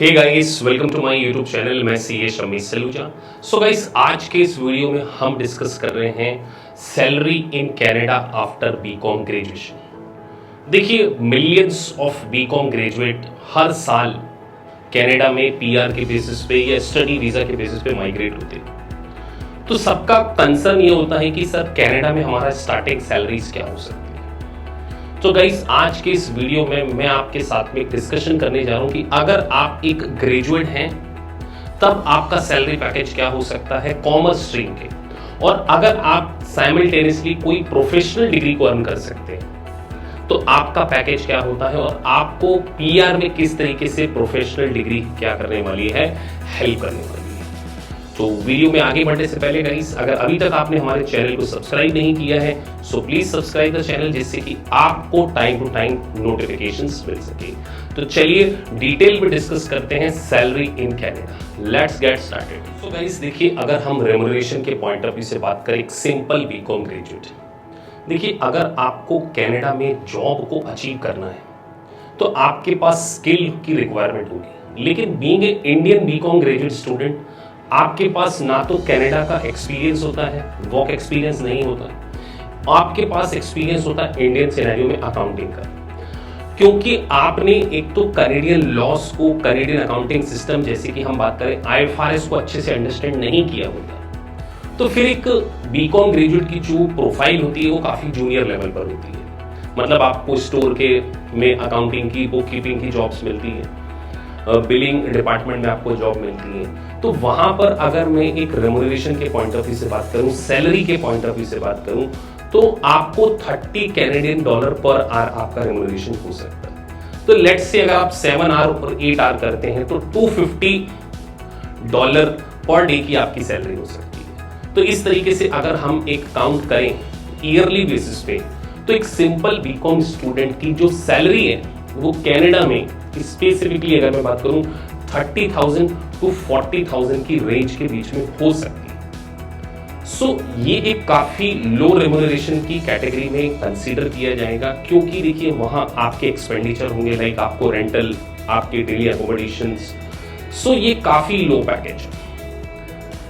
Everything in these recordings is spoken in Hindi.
Hey guys, welcome to my YouTube channel. मैं C A Shami Saluja. So guys, आज के इस वीडियो में हम डिस्कस कर रहे हैं salary in Canada after BCom graduation. देखिए, मिलियंस ऑफ बीकॉम ग्रेजुएट हर साल कनाडा में पीआर के बेसिस पे या स्टडी वीजा के बेसिस पे माइग्रेट होते हैं। तो सबका कंसर्न ये होता है कि सर कनाडा में हमारा स्टार्टिंग सैलरीज क्या हो सकती है। तो गाइस, आज के इस वीडियो में मैं आपके साथ में एक डिस्कशन करने जा रहा हूं कि अगर आप एक ग्रेजुएट हैं तब आपका सैलरी पैकेज क्या हो सकता है कॉमर्स स्ट्रीम के, और अगर आप साइमल्टेनियसली कोई प्रोफेशनल डिग्री को अर्न कर सकते हैं तो आपका पैकेज क्या होता है, और आपको पीआर में किस तरीके से प्रोफेशनल डिग्री क्या करने वाली है, हेल्प करने वाली है। तो वीडियो में आगे बढ़ने से पहले गाइस, अगर अभी तक आपने हमारे चैनल को सब्सक्राइब नहीं किया है so please subscribe the channel, जिससे कि आपको टाइम टू टाइम नोटिफिकेशंस मिल सके। तो चलिए डिटेल में डिस्कस करते हैं salary in Canada. Let's get started. So guys देखिए, अगर हम रेम्यूनरेशन के पॉइंट ऑफ व्यू से बात करें, एक सिंपल बीकॉम ग्रेजुएट, देखिए अगर आपको कनाडा में जॉब को अचीव करना है तो आपके पास स्किल की रिक्वायरमेंट होगी, लेकिन being a Indian BCom graduate student आपके पास ना तो कनाडा का एक्सपीरियंस होता है, वर्क एक्सपीरियंस नहीं होता है, आपके पास एक्सपीरियंस होता है इंडियन सिनेरियो में अकाउंटिंग का, क्योंकि आपने एक तो कनेडियन लॉस को, कनेडियन अकाउंटिंग सिस्टम जैसे कि हम बात करें आईएफआरएस को अच्छे से अंडरस्टैंड नहीं किया होता। तो फिर एक बीकॉम ग्रेजुएट की जो प्रोफाइल होती है वो काफी जूनियर लेवल पर होती है। मतलब आपको स्टोर के में अकाउंटिंग की, बुक कीपिंग की जॉब्स मिलती है, बिलिंग डिपार्टमेंट में आपको जॉब मिलती है। तो वहां पर अगर मैं एक रेम्यूनरेशन के पॉइंट ऑफ व्यू से बात करूं, सैलरी के पॉइंट ऑफ व्यू से बात करूं, तो आपको 30 कैनेडियन डॉलर पर आवर आपका रेम्यूनरेशन हो सकता है। तो लेट्स से अगर आप 7 आवर और 8 आवर करते हैं तो $250 पर डे की आपकी सैलरी हो सकती है। तो इस तरीके से अगर हम एक काउंट करें ईयरली बेसिस पे, तो एक सिंपल बीकॉम स्टूडेंट की जो सैलरी है वो कनाडा में स्पेसिफिकली अगर मैं बात करूं 30,000 to 40,000 की रेंज के बीच में हो सकती है। सो ये एक काफी लो रेम्यूनरेशन की कैटेगरी में कंसीडर किया जाएगा, क्योंकि देखिए वहां आपके एक्सपेंडिचर होंगे, लाइक आपको रेंटल, आपके डेली अकोमोडेशंस। सो ये काफी लो पैकेज है।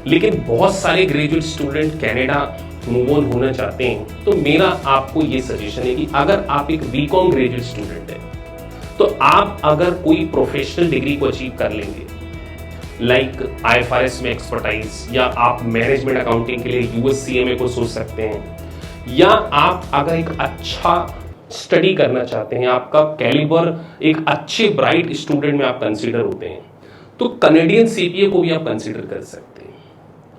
लेकिन बहुत सारे graduate student Canada move on होना चाहते हैं, तो मेरा आपको ये सजेशन है कि अगर आप एक बीकॉम ग्रेजुएट स्टूडेंट है तो आप अगर कोई प्रोफेशनल डिग्री को अचीव कर लेंगे, लाइक आईएफआरएस में एक्सपर्टाइज, या आप मैनेजमेंट अकाउंटिंग के लिए यूएससीएमए को सोच सकते हैं, या आप अगर एक अच्छा स्टडी करना चाहते हैं, आपका कैलिबर एक अच्छे ब्राइट स्टूडेंट में आप कंसीडर होते हैं, तो कनेडियन सीपीए को भी आप कंसीडर कर सकते हैं।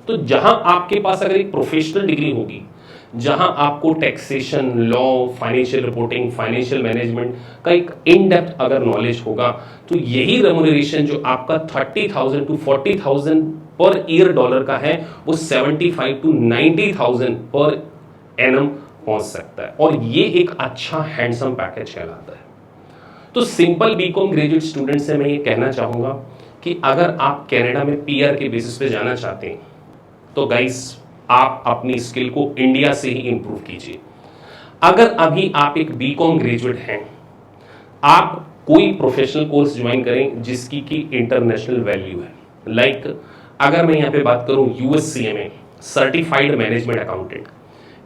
तो जहां आपके पास अगर एक प्रोफेशनल डिग्री होगी, जहां आपको taxation, law, financial reporting, financial management का एक इन डेप्थ अगर नॉलेज होगा, तो यही रेम्यूनरेशन जो आपका 30,000 to 40,000 पर ईयर डॉलर का है, वो 75 to 90,000 पर एनम पहुंच सकता है, और ये एक अच्छा हैंडसम पैकेज कहलाता है। तो सिंपल बीकॉम ग्रेजुएट स्टूडेंट से मैं ये कहना चाहूंगा कि अगर आप कनाडा में पीआर के बेसिस पे जाना चाहते हैं तो गाइस आप अपनी स्किल को इंडिया से ही इंप्रूव कीजिए। अगर अभी आप एक बीकॉम ग्रेजुएट हैं, आप कोई प्रोफेशनल कोर्स ज्वाइन करें जिसकी की इंटरनेशनल वैल्यू है। लाइक अगर मैं यहां पे बात करूं यूएससीएमए सर्टिफाइड मैनेजमेंट अकाउंटेंट,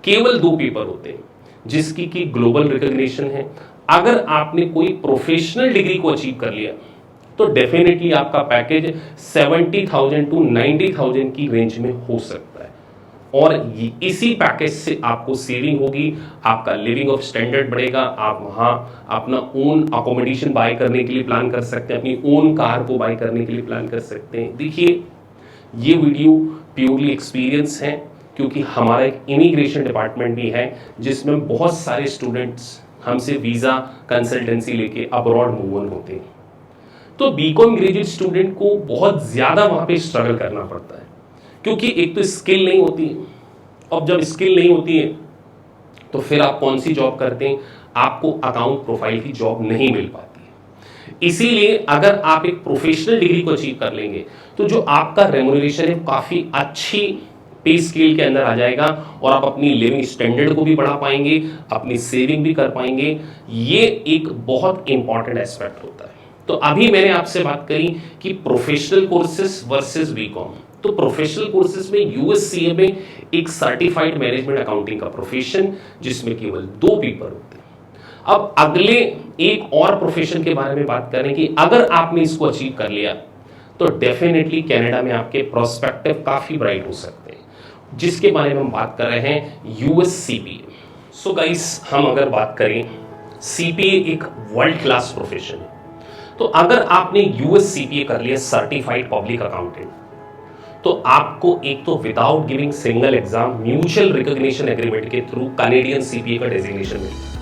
केवल 2 पेपर होते हैं जिसकी की ग्लोबल रिकॉग्निशन है। अगर आपने कोई प्रोफेशनल डिग्री को अचीव कर लिया तो डेफिनेटली आपका पैकेज 70,000 to 90,000 की रेंज में हो सकता है, और इसी पैकेज से आपको सेविंग होगी, आपका लिविंग ऑफ स्टैंडर्ड बढ़ेगा, आप वहां अपना ओन अकोमोडेशन बाय करने के लिए प्लान कर सकते हैं, अपनी ओन कार को बाय करने के लिए प्लान कर सकते हैं। देखिए, ये वीडियो प्योरली एक्सपीरियंस है, क्योंकि हमारा एक इमिग्रेशन डिपार्टमेंट भी है जिसमें बहुत सारे स्टूडेंट्स हमसे वीजा कंसल्टेंसी लेके अब्रॉड मूव ऑन होते हैं। तो बीकॉम ग्रेजुएट स्टूडेंट को बहुत ज्यादा वहां पे स्ट्रगल करना पड़ता है, क्योंकि एक तो स्किल नहीं होती है। अब जब स्किल नहीं होती है तो फिर आप कौन सी जॉब करते हैं, आपको अकाउंट प्रोफाइल की जॉब नहीं मिल पाती है। इसीलिए अगर आप एक प्रोफेशनल डिग्री को अचीव कर लेंगे तो जो आपका रेम्यूनरेशन है काफी अच्छी पे स्केल के अंदर आ जाएगा, और आप अपनी लिविंग स्टैंडर्ड को भी बढ़ा पाएंगे, अपनी सेविंग भी कर पाएंगे। ये एक बहुत इंपॉर्टेंट एस्पेक्ट होता है। तो अभी मैंने आपसे बात करी कि प्रोफेशनल कोर्सेज वर्सेस बीकॉम। तो प्रोफेशनल कोर्सेज में यूएससीए में एक सर्टिफाइड मैनेजमेंट अकाउंटिंग का प्रोफेशन जिसमें केवल 2 पेपर होते हैं। अब अगले एक और प्रोफेशन के बारे में बात करें कि अगर आपने इसको अचीव कर लिया तो डेफिनेटली कनाडा में आपके प्रोस्पेक्टिव काफी ब्राइट हो सकते हैं, जिसके बारे में हम बात कर रहे हैं यूएससीपीए। सो गाइस, हम अगर बात करें सीपीए एक वर्ल्ड क्लास प्रोफेशन है। तो अगर आपने यूएससीपीए कर लिया सर्टिफाइड पब्लिक अकाउंटेंट, तो आपको एक तो without giving single exam mutual recognition agreement के थ्रू कैनेडियन सीपीए का डेजिग्नेशन मिलेगा।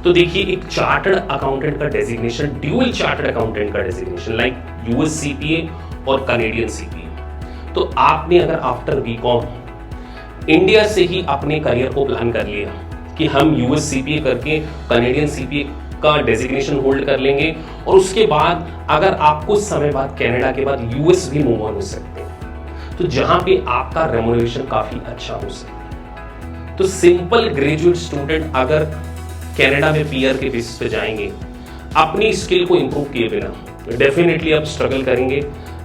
तो देखिए, एक चार्टर्ड अकाउंटेंट का डेजिग्नेशन, ड्यूअल चार्टर्ड अकाउंटेंट का डेजिग्नेशन लाइक यूएससीपीए और कैनेडियन सीपीए। तो आपने अगर आफ्टर बीकॉम इंडिया से ही अपने करियर को प्लान कर लिया कि हम यूएससीपीए करके कैनेडियन सीपीए का डेजिग्नेशन होल्ड कर लेंगे और उसके बाद अगर आप कुछ समय बाद कनाडा के बाद यूएस भी मूव ऑन हो सकते हैं, तो जहां पे आपका रेम्युनरेशन काफी अच्छा हो सकता है। तो सिंपल ग्रेजुएट स्टूडेंट अगर कनाडा में पीआर के बेसिस पे जाएंगे, अपनी स्किल को इंप्रूव किए बिना डेफिनेटली आप स्ट्रगल करेंगे।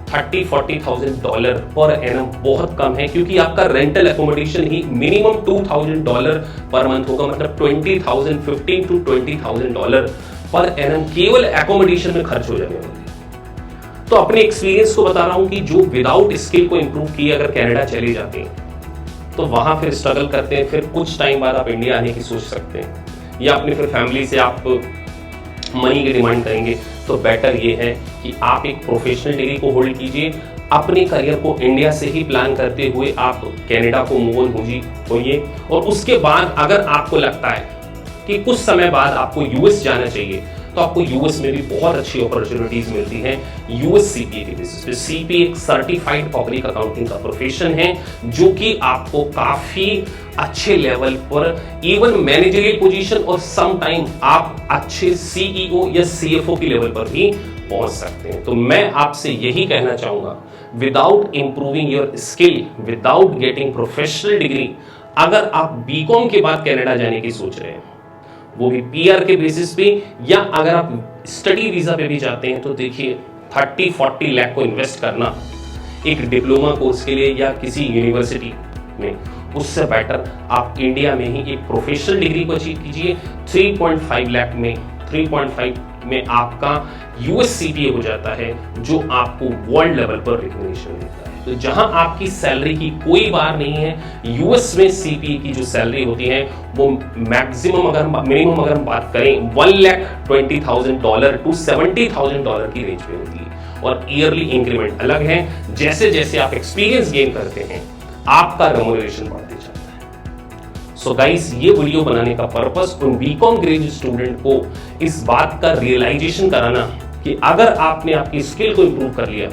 $30,000-40,000 पर एनम बहुत कम है, क्योंकि आपका रेंटल एकोमोडेशन ही मिनिमम $2,000 पर मंथ होगा, मतलब $15,000 to $20,000 पर एनम केवल एकोमोडेशन में खर्च हो जाने वाले हैं। तो अपने एक्सपीरियंस को बता रहा हूं कि जो विदाउट स्किल को इंप्रूव किए अगर कनाडा चले जाते हैं तो वहां फिर स्ट्रगल करते हैं, फिर कुछ टाइम बाद आप इंडिया आने की सोच सकते हैं, या अपने फिर फैमिली से आप मनी की डिमांड करेंगे। तो बेटर ये है कि आप एक प्रोफेशनल डिग्री को होल्ड कीजिए, अपने करियर को इंडिया से ही प्लान करते हुए आप कनाडा को मूव ऑन होइए, और उसके बाद अगर आपको लगता है कि कुछ समय बाद आपको यूएस जाना चाहिए, तो आपको यूएस में भी बहुत अच्छी अपॉर्चुनिटीज मिलती हैं यूएस सीपीए के बेसिस पे। सीपीए एक सर्टिफाइड पब्लिक अकाउंटिंग का प्रोफेशन है जो कि आपको काफी अच्छे लेवल पर इवन मैनेजरियल पोजीशन और सम टाइम आप अच्छे सीईओ या सीएफओ के लेवल पर भी पहुंच सकते हैं। तो मैं आपसे यही कहना चाहूंगा, without improving your skill, without getting professional degree, अगर आप बीकॉम के बाद कनाडा जाने की सोच रहे हैं, वो भी पीआर के बेसिस पे, या अगर आप स्टडी वीजा पे भी जाते हैं, तो देखिए 30-40 लाख को इन्वेस्ट करना एक डिप्लोमा कोर्स के लिए या किसी यूनिवर्सिटी में, उससे बेटर आप इंडिया में ही एक प्रोफेशनल डिग्री को अचीव कीजिए। 3.5 लाख में 3.5 में आपका यूएस सीपीए हो जाता है, जो आपको वर्ल्ड लेवल पर रिकॉग्निशन मिलता है। तो जहां आपकी सैलरी की कोई बार नहीं है, यूएस में सीपीए की जो सैलरी होती है वो मैक्सिमम मिनिमम अगर हम बात करें $1,20,000 to $70,000 की रेंज में होती है, और ईयरली इंक्रीमेंट अलग है। जैसे जैसे आप एक्सपीरियंस गेन करते हैं, आपका रेम्युनरेशन बढ़ते जाता है। सो गाइस, ये वीडियो बनाने का पर्पस उन बीकॉम ग्रेजुएट स्टूडेंट को इस बात का रियलाइजेशन कराना कि अगर आपने आपकी स्किल को इंप्रूव कर लिया,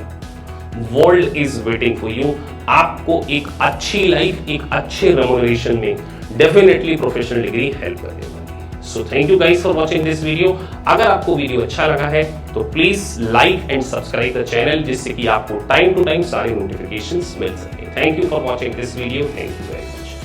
world is waiting for you. आपको एक अच्छी लाइफ, एक अच्छे रेम्युनरेशन में डेफिनेटली प्रोफेशनल डिग्री हेल्प करने वाली। So thank you guys for watching this video. अगर आपको वीडियो अच्छा लगा है तो please like and subscribe the channel, जिससे कि आपको टाइम टू टाइम सारे नोटिफिकेशंस मिल सके। Thank you for watching this video. Thank you.